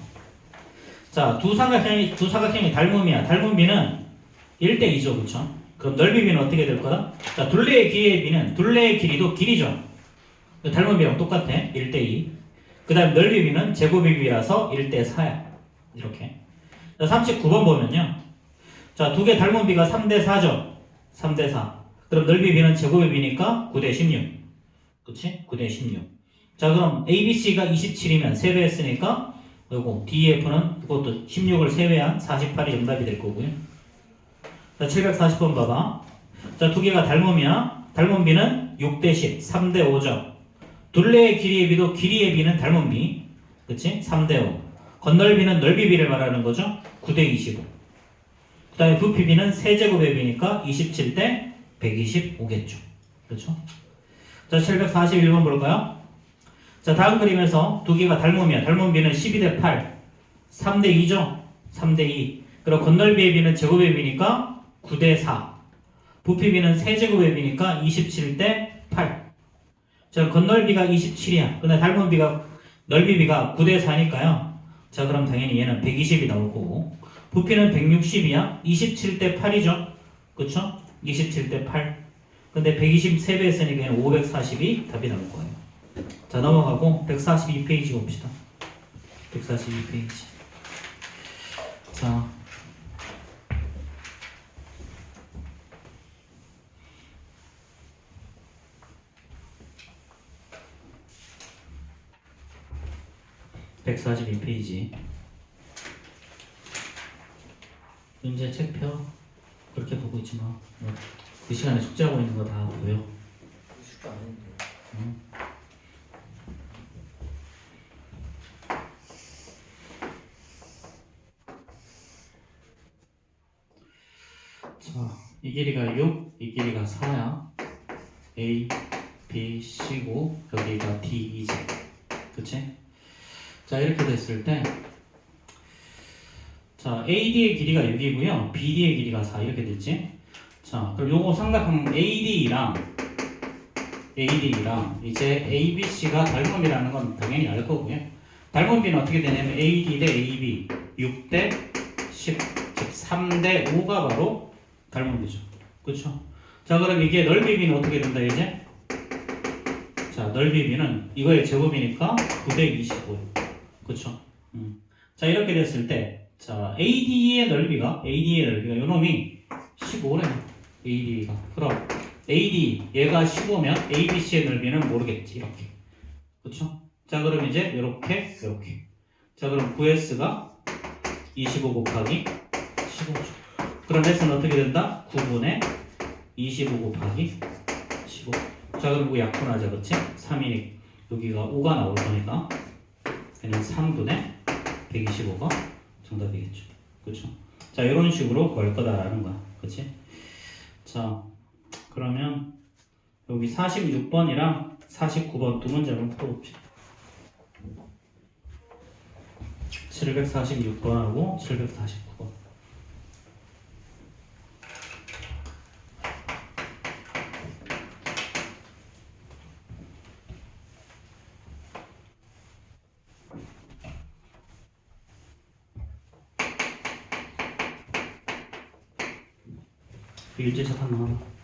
자, 두 사각형이 닮음이야. 닮은 비는 1대 2죠. 그쵸? 그럼 넓이비는 어떻게 될 거다? 자, 둘레의 길이의 비는 둘레의 길이도 길이죠. 닮은 비랑 똑같아. 1대 2. 그 다음 넓이 비는 제곱의 비라서 1대 4야. 이렇게. 자, 39번 보면요. 자, 두 개 닮은 비가 3대 4죠. 3대 4. 그럼 넓이 비는 제곱의 비니까 9대 16. 그치? 9대 16. 자, 그럼 ABC가 27이면 3배 했으니까 요거 DEF는 그것도 16을 3배한 48이 정답이 될 거고요. 자, 740번 봐봐. 자, 두 개가 닮음이야. 닮은 비는 6대 10, 3대 5죠. 둘레의 길이의 비도 길이의 비는 닮은 비. 그치? 3대 5. 건널비는 넓이비를 말하는 거죠. 9대 25. 그 다음에 부피비는 세제곱의 비니까 27대 125겠죠. 그렇죠? 자, 741번 볼까요? 자, 다음 그림에서 두 개가 닮음이야. 닮은 비는 12대 8, 3대 2죠. 3대 2. 그리고 건널비의 비는 제곱의 비니까 9대 4. 부피비는 세제곱의 비니까 27대 8. 자, 건널비가 27이야. 근데 닮은 비가 넓이비가 9대 4니까요. 자, 그럼 당연히 얘는 120이 나올 거고. 부피는 160이야. 27대 8이죠. 그쵸? 27대 8. 근데 123배 했으니까 얘는 540이 답이 나올 거예요. 자, 넘어가고 142페이지 봅시다. 142페이지. 자, (142페이지) 문제 책표 그렇게 보고 있지 마. 그 시간에 숙제하고 있는 거 다 보여. 숙제 안 했는데. 응? 자, 이 길이가 6, 이 길이가 4야. A, B, C고 여기가 D, E지. 그치? 자, 이렇게 됐을 때 자, AD의 길이가 6이고요. BD의 길이가 4 이렇게 됐지? 자, 그럼 요거 삼각형 AD랑 이제 ABC가 닮음이라는 건 당연히 알 거고요. 닮음비는 어떻게 되냐면 AD 대 AB 6대 10, 즉 3대 5가 바로 닮음비죠. 그렇죠? 자, 그럼 이게 넓이비는 어떻게 된다 이제? 자, 넓이비는 이거의 제곱이니까 9대 25. 그렇죠? 자, 이렇게 됐을 때 자, AD의 넓이가 요 놈이 15래. AD가. 그럼 AD 얘가 15면 ABC의 넓이는 모르겠지 이렇게. 그렇죠? 자 그럼 이제 이렇게 이렇게. 자 그럼 9S가 25 곱하기 15죠. 그럼 S는 어떻게 된다? 9분의 25 곱하기 15. 자 그럼 이거 약분하자 그치? 3이 여기가 5가 나올 거니까 그냥 3분의 125가 정답이겠죠. 그쵸? 자 이런 식으로 구할 거다라는 거야. 그치? 자 그러면 여기 46번이랑 49번 두 문제만 풀어봅시다. 746번하고 749번. 일제샷 한번 하자.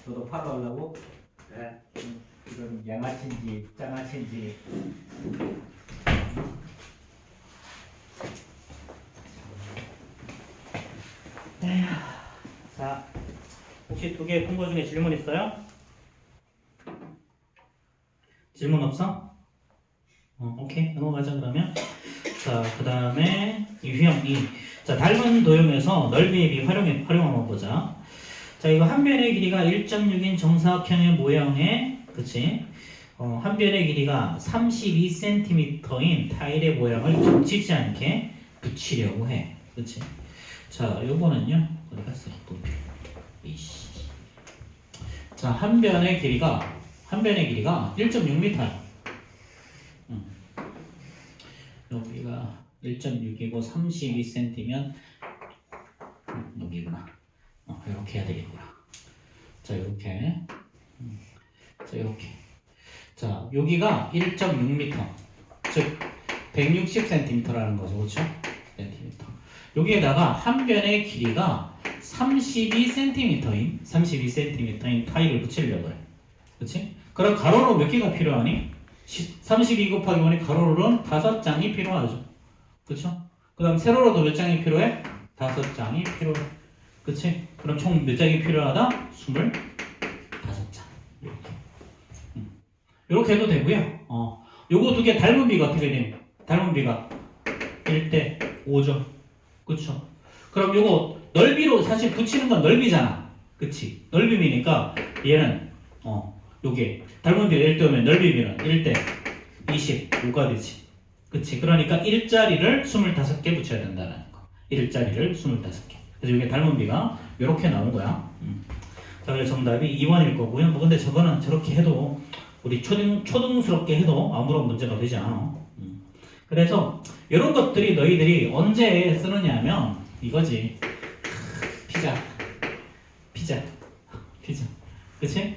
너도 팔로 하려고? 네. 이건 양아치인지 짱아치인지. 자, 혹시 두 개 푼 거 중에 질문 있어요? 질문 없어? 오케이. 넘어가자 그러면. 자, 그 다음에 유형 2. 자, 닮은 도형에서 넓이의 비 활용 한번 보자. 자, 이거 한 변의 길이가 1.6인 정사각형의 모형에, 그치? 한 변의 길이가 32cm인 타일의 모양을 겹치지 않게 붙이려고 해. 그치? 자, 요거는요, 어디 갔어? 도표. 이씨. 자, 한 변의 길이가 1.6m야. 여기가 1.6이고 32cm면 여기구나. 이렇게 해야 되겠구나. 자, 이렇게. 자, 이렇게. 자, 여기가 1.6m. 즉 160cm라는 거죠. 그렇죠? cm. 여기에다가 한 변의 길이가 32cm인 타일을 붙이려고 해. 그렇지? 그럼 가로로 몇 개가 필요하니? 32 곱하기 1이 가로로는 5장이 필요하죠. 그쵸? 그 다음 세로로도 몇 장이 필요해? 5장이 필요해. 그치? 그럼 총 몇 장이 필요하다? 25장. 이렇게. 이렇게 해도 되고요. 요거 두 개 닮은 비가 어떻게 되니? 닮은 비가 1대 5죠. 그쵸? 그럼 요거 넓이로 사실 붙이는 건 넓이잖아. 그치? 넓이니까 얘는 요게 닮은 비가 1대 5면 넓이비는 1대 25가 되지. 그치? 그러니까 1자리를 25개 붙여야 된다는 거. 1자리를 25개. 그래서 이게 닮은 비가 이렇게 나온 거야. 자, 그래서 정답이 2번일 거고요. 뭐 근데 저거는 저렇게 해도 우리 초등스럽게 해도 아무런 문제가 되지 않아. 그래서 이런 것들이 너희들이 언제 쓰느냐면 이거지. 피자. 그치?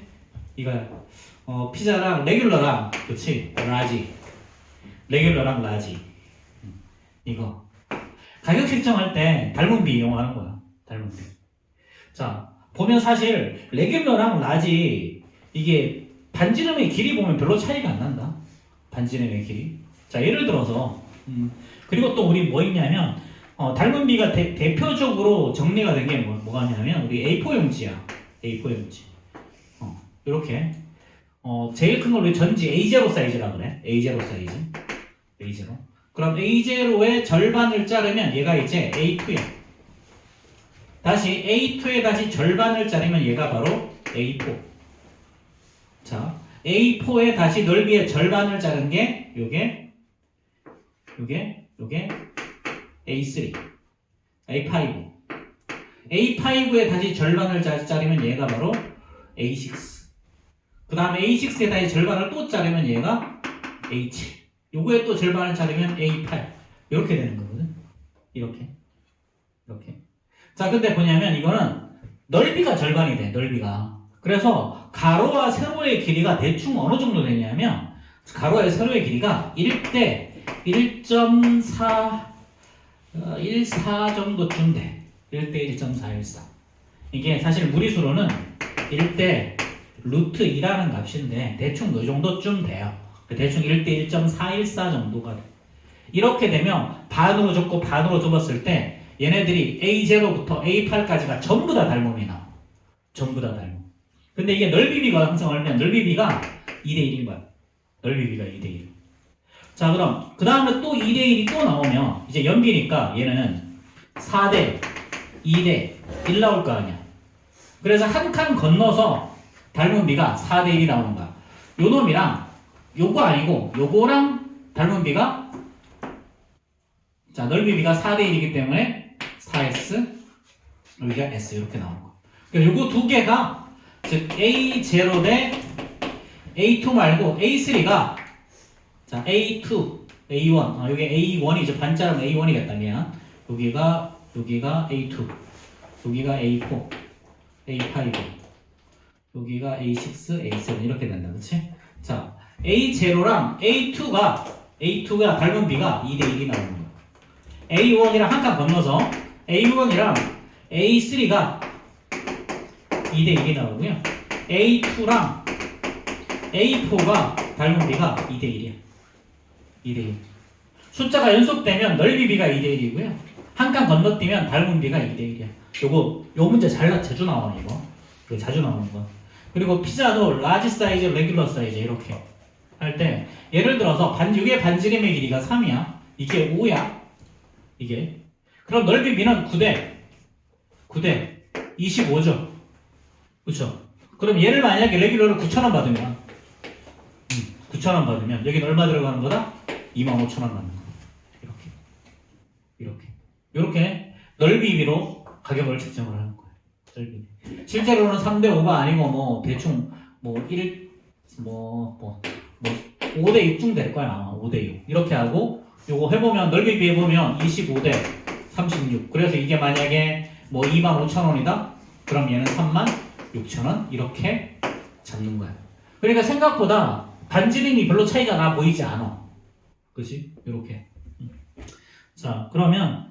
이거야. 피자랑 레귤러랑, 그치? 레귤러랑 라지. 이거. 가격 책정할 때 닮은 비 이용하는 거야. 닮은 비. 자, 보면 사실 레귤러랑 라지, 이게 반지름의 길이 보면 별로 차이가 안 난다. 반지름의 길이. 자, 예를 들어서, 그리고 또 우리 뭐 있냐면, 닮은 비가 대표적으로 정리가 된 게 뭐가 있냐면, 우리 A4 용지야. A4 용지. 이렇게. 제일 큰 걸 우리 전지 A0 사이즈라고 그래. A0 사이즈. A0. 그럼 A0의 절반을 자르면 얘가 이제 A2야. 다시 A2의 다시 절반을 자르면 얘가 바로 A4. 자, A4의 다시 넓이의 절반을 자른 게 요게 A3. A5. A5의 다시 절반을 자르면 얘가 바로 A6. 그 다음에 A6에 다시 절반을 또 자르면 얘가 A7. 요거에 또 절반을 자르면 A8. 이렇게 되는 거거든. 이렇게. 자, 근데 뭐냐면 이거는 넓이가 절반이 돼. 넓이가. 그래서 가로와 세로의 길이가 대충 어느 정도 되냐면 가로와 세로의 길이가 1대 1.4 14 정도쯤 돼. 1대 1.414. 이게 사실 무리수로는 1대 루트 2라는 값인데 대충 이 정도쯤 돼요. 대충 1대 1.414 정도가 돼. 이렇게 되면 반으로 줬고 반으로 좁았을 때 얘네들이 A0부터 A8까지가 전부 다 닮음이 나와. 전부 다 닮음. 근데 이게 넓이비가 항상 얼면 넓이비가 2대 1인 거야. 넓이비가 2대 1. 자, 그럼 그 다음에 또 2대 1이 또 나오면 이제 연비니까 얘는 4대 2대 1 나올 거 아니야. 그래서 한 칸 건너서 닮은 비가 4대 1이 나오는 거야. 요 놈이랑 요거 아니고 요거랑 닮은 비가, 자, 넓이 비가 4대 1이기 때문에 4S, 여기가 S 이렇게 나오는 거. 그러니까 요거 두 개가 즉 A0 대 A2 말고 A3가, 자, A2, A1, 여기 A1이죠. 반자름 A1이겠다. 미안. 여기가 A2, 여기가 A4, A5, 여기가 A6, A7 이렇게 된다. 그치? 자, A0랑 A2가 닮은 비가 2대 1이 나오는 거야. A1이랑 한 칸 건너서 A1이랑 A3가 2대 1이 나오고요. A2랑 A4가 닮은 B가 2대1이야. 2대1. 숫자가 연속되면 넓이 B가 2대1이고요. 한 칸 건너뛰면 닮은 B가 2대1이야. 요 문제 자주 나오네, 이거. 이거 자주 나오는 거. 그리고 피자도 라지 사이즈, 레귤러 사이즈 이렇게 할 때 예를 들어서 이게 반지름의 길이가 3이야. 이게 5야. 이게. 그럼 넓이 B는 9대 25죠. 그쵸? 그럼 얘를 만약에 레귤러를 9,000원 받으면 9,000원 받으면 여긴 얼마 들어가는 거다? 25,000원 받는 거. 이렇게 넓이 B로 가격을 책정을 하는 거예요. 넓이. 실제로는 3대5가 아니고 뭐 대충 뭐 5대 6중 될 거야 아마. 5대 6 이렇게 하고 요거 해보면 넓이 B 해보면 25대 36. 그래서 이게 만약에 뭐 25,000원이다? 그럼 얘는 36,000원 이렇게 잡는 거야. 그러니까 생각보다 반지름이 별로 차이가 나 보이지 않아. 그치? 이렇게. 자, 그러면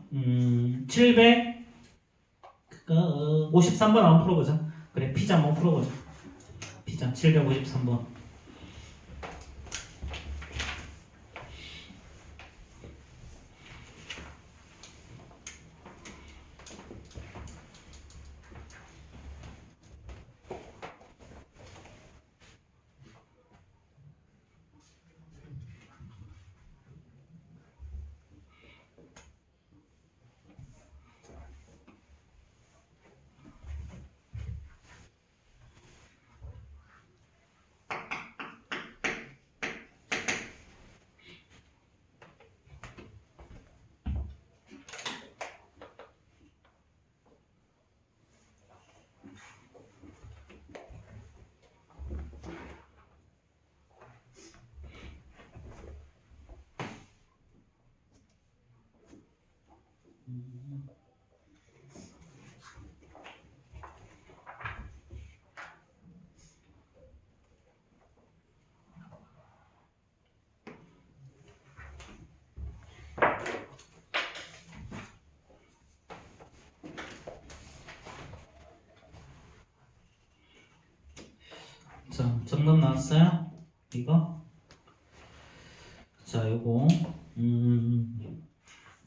753번 한번 풀어보자. 그래, 피자 한번 풀어보자. 피자 753번. 자, 정답 나왔어요? 이거? 자, 요거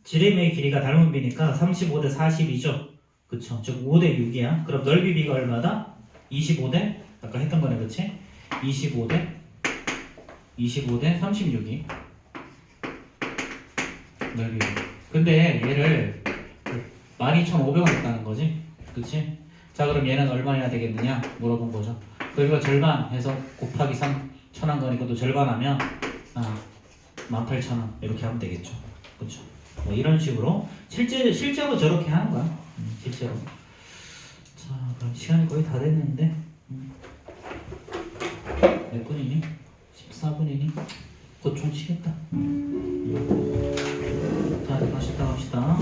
지름의 길이가 닮은 B니까 35대 40이죠? 그쵸? 즉 5대 6이야. 그럼 넓이 B가 얼마다? 25대 아까 했던 거네, 그치? 25대 36이 넓이 B. 근데 얘를 12,500원 했다는 거지? 그치? 자, 그럼 얘는 얼마여야 되겠느냐? 물어본 거죠. 그리고 절반 해서 곱하기 3 천한 거니까 또 절반하면 18,000원 이렇게 하면 되겠죠. 그렇죠. 뭐 이런 식으로 실제로 저렇게 하는 거야. 실제로. 자, 그럼 시간이 거의 다 됐는데 몇 분이니? 14분이니? 곧 좀 치겠다. 자, 맛있다 갑시다.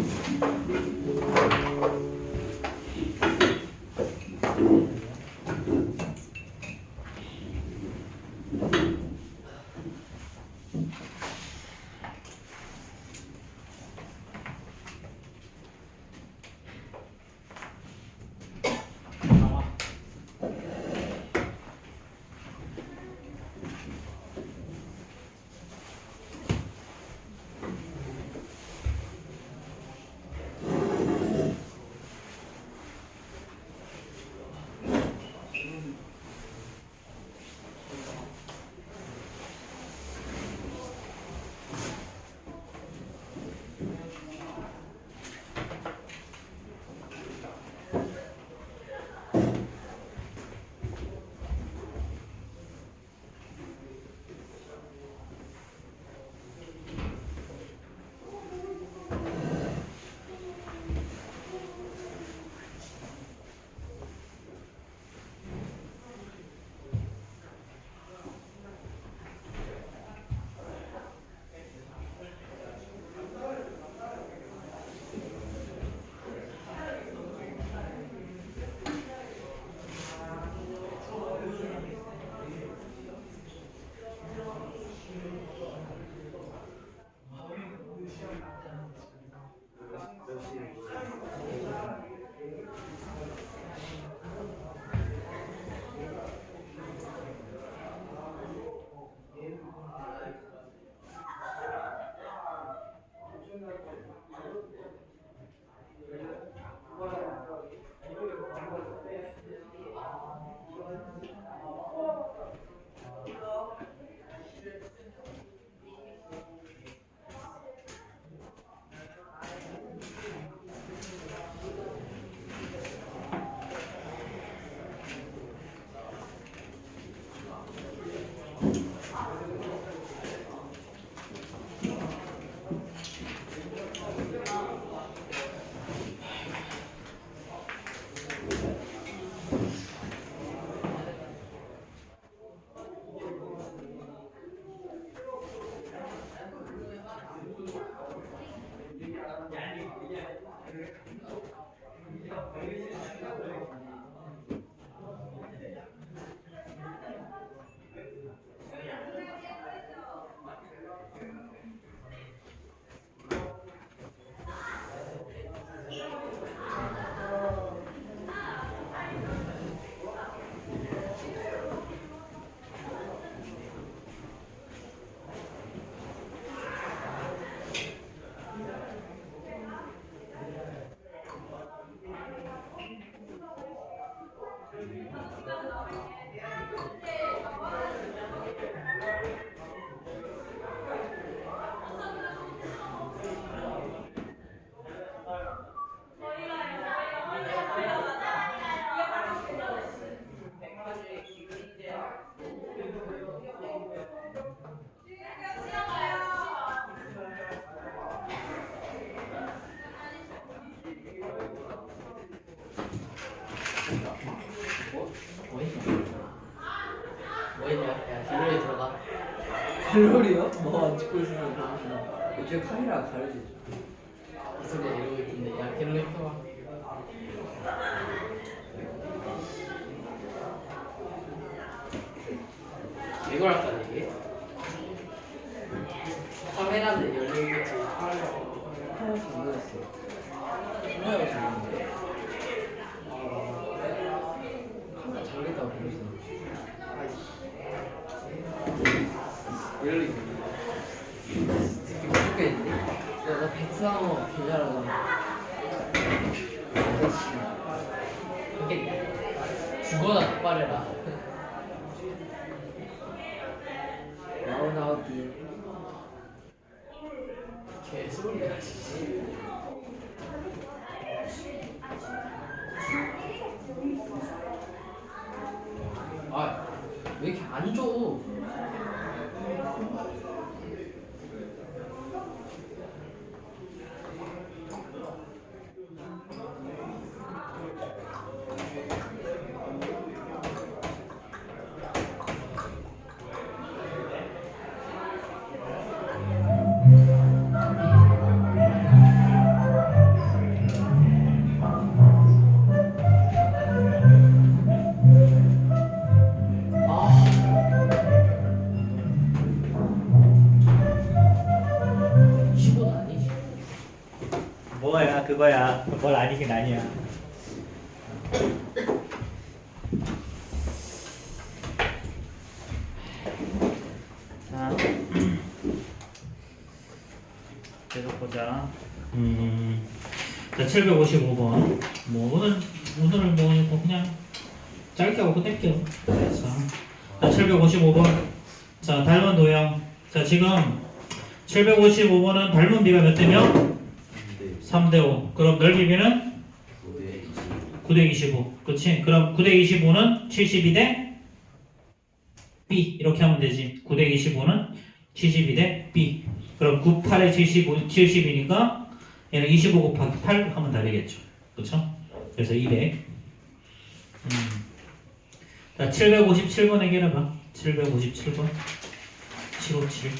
갤러리요? 뭐 안 찍고 있으면 그렇구나. 이쪽 카메라 가려지죠. 이 소리야 이러고 있던데 야 갤러리 켜봐. 이걸 할까 이게? 카메라는 열리겠지. 카메라 잠겼어. 카메라가 잠겼는데? 카메라 잠겼다고 그러시나? 열리. 되게 무섭겠는데? 나 백상어 개잘하잖아. 이게 죽어라 똑바래라. 나오나오기. 개소리야. 아, 왜 이렇게 안 줘? 이건 아니지. 뭐야 그거야. 뭘 아니긴 아니야. 자, 계속 보자. 자, 755번. 뭐 오늘은 뭐 그냥 짧게 하고 뗄게요. 자, 755번. 자, 닮은 도형. 자, 지금 755번은 닮은 비가 몇 대면? 3대5. 그럼 넓이 비는? 9대25. 그렇지? 그럼 9대25는 72대 B. 이렇게 하면 되지. 9대25는 72대 B. 그럼 98에 70이니까 얘는 25 곱하기 8 하면 답이겠죠. 그렇죠? 그래서 200. 자, 757번 해결해봐. 757번. 757.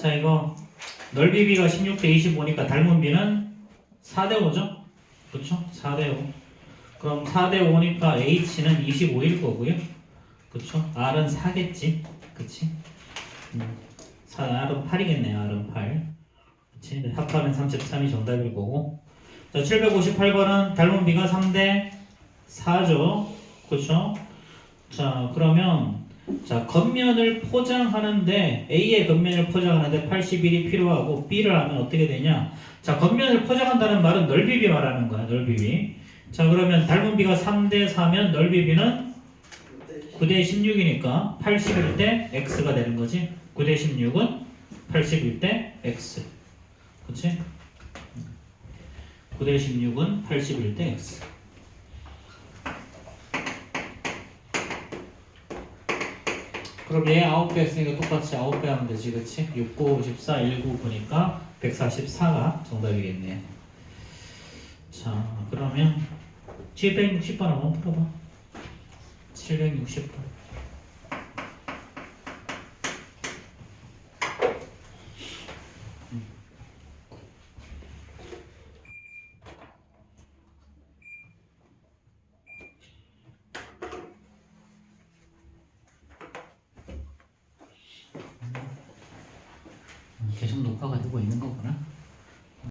자, 이거 넓이 비가 16대 25니까 닮은 비는 4대 5죠? 그렇죠? 4대 5. 그럼 4대 5니까 H는 25일 거고요. 그렇죠? R은 4겠지. 그치? R은 8이겠네. R은 8. 그치? 합하면 33이 정답일 거고. 자, 758번은 닮은 비가 3대 4죠. 그렇죠? 자, 그러면 자, 겉면을 포장하는데 A의 겉면을 포장하는데 81이 필요하고 B를 하면 어떻게 되냐? 자, 겉면을 포장한다는 말은 넓이비 말하는 거야. 넓이비. 자, 그러면 닮은 비가 3대 4면 넓이비는 9대 16이니까 81대 X가 되는 거지. 9대 16은 81대 X. 그치? 9대 16은 81대 X. 그럼 얘 9배 했으니까 똑같이 9배 하면 되지, 그치? 6, 9, 54, 19, 9니까 144가 정답이겠네요. 자, 그러면 760번 한번 풀어봐. 760번. 계속 녹화가 되고 있는 거구나.